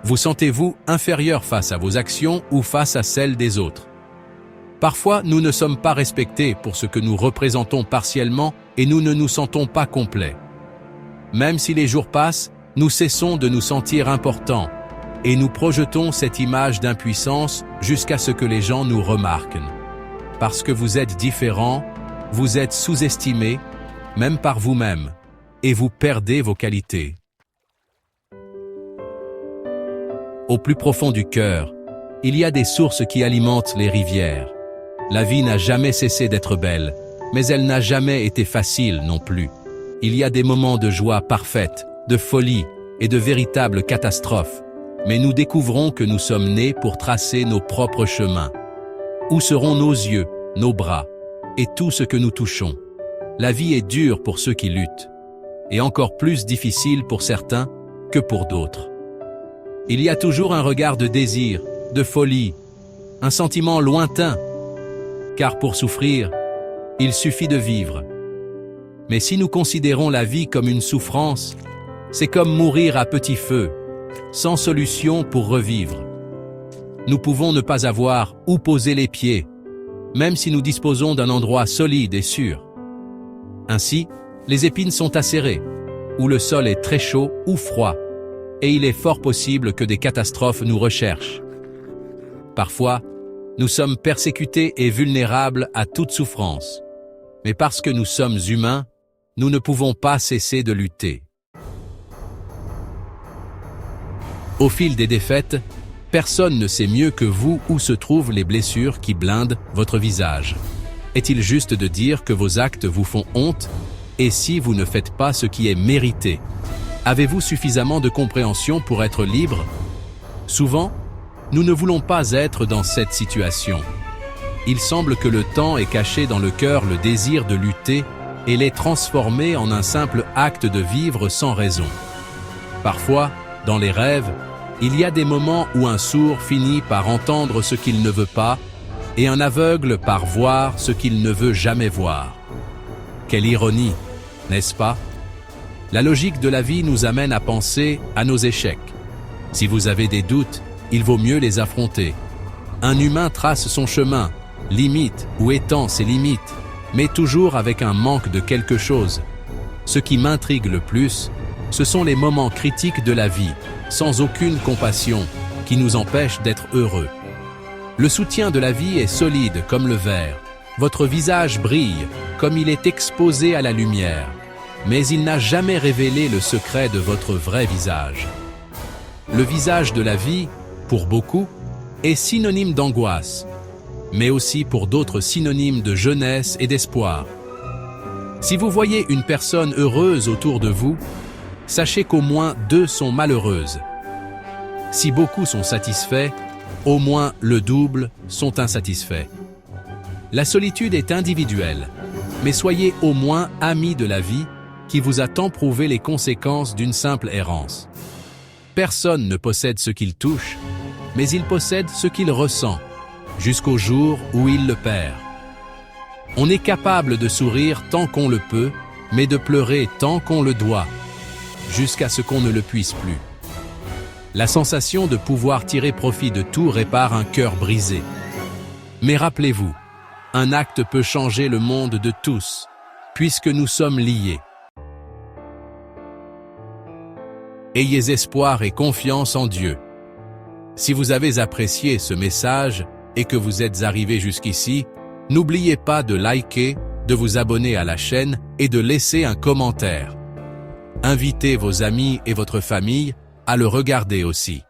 Vous sentez-vous inférieur face à vos actions ou face à celles des autres? Parfois, nous ne sommes pas respectés pour ce que nous représentons partiellement et nous ne nous sentons pas complets. Même si les jours passent, nous cessons de nous sentir importants et nous projetons cette image d'impuissance jusqu'à ce que les gens nous remarquent. Parce que vous êtes différents, vous êtes sous-estimés, même par vous-même, et vous perdez vos qualités. Au plus profond du cœur, il y a des sources qui alimentent les rivières. La vie n'a jamais cessé d'être belle, mais elle n'a jamais été facile non plus. Il y a des moments de joie parfaite, de folie et de véritables catastrophes, mais nous découvrons que nous sommes nés pour tracer nos propres chemins. Où seront nos yeux, nos bras et tout ce que nous touchons? La vie est dure pour ceux qui luttent, et encore plus difficile pour certains que pour d'autres. Il y a toujours un regard de désir, de folie, un sentiment lointain, car pour souffrir, il suffit de vivre. Mais si nous considérons la vie comme une souffrance, c'est comme mourir à petit feu, sans solution pour revivre. Nous pouvons ne pas avoir où poser les pieds, même si nous disposons d'un endroit solide et sûr. Ainsi, les épines sont acérées, ou le sol est très chaud ou froid, et il est fort possible que des catastrophes nous recherchent. Parfois, nous sommes persécutés et vulnérables à toute souffrance. Mais parce que nous sommes humains, nous ne pouvons pas cesser de lutter. Au fil des défaites, personne ne sait mieux que vous où se trouvent les blessures qui blindent votre visage. Est-il juste de dire que vos actes vous font honte, et si vous ne faites pas ce qui est mérité? Avez-vous suffisamment de compréhension pour être libre? Souvent, nous ne voulons pas être dans cette situation. Il semble que le temps ait caché dans le cœur le désir de lutter et l'ait transformé en un simple acte de vivre sans raison. Parfois, dans les rêves, il y a des moments où un sourd finit par entendre ce qu'il ne veut pas et un aveugle par voir ce qu'il ne veut jamais voir. Quelle ironie, n'est-ce pas? La logique de la vie nous amène à penser à nos échecs. Si vous avez des doutes, il vaut mieux les affronter. Un humain trace son chemin, limite ou étend ses limites, mais toujours avec un manque de quelque chose. Ce qui m'intrigue le plus, ce sont les moments critiques de la vie, sans aucune compassion, qui nous empêchent d'être heureux. Le soutien de la vie est solide comme le verre. Votre visage brille comme il est exposé à la lumière, mais il n'a jamais révélé le secret de votre vrai visage. Le visage de la vie, pour beaucoup, est synonyme d'angoisse, mais aussi pour d'autres synonyme de jeunesse et d'espoir. Si vous voyez une personne heureuse autour de vous, sachez qu'au moins 2 sont malheureuses. Si beaucoup sont satisfaits, au moins le double sont insatisfaits. La solitude est individuelle, mais soyez au moins amis de la vie qui vous a tant prouvé les conséquences d'une simple errance. Personne ne possède ce qu'il touche, mais il possède ce qu'il ressent, jusqu'au jour où il le perd. On est capable de sourire tant qu'on le peut, mais de pleurer tant qu'on le doit, jusqu'à ce qu'on ne le puisse plus. La sensation de pouvoir tirer profit de tout répare un cœur brisé. Mais rappelez-vous, un acte peut changer le monde de tous, puisque nous sommes liés. Ayez espoir et confiance en Dieu. Si vous avez apprécié ce message et que vous êtes arrivé jusqu'ici, n'oubliez pas de liker, de vous abonner à la chaîne et de laisser un commentaire. Invitez vos amis et votre famille à le regarder aussi.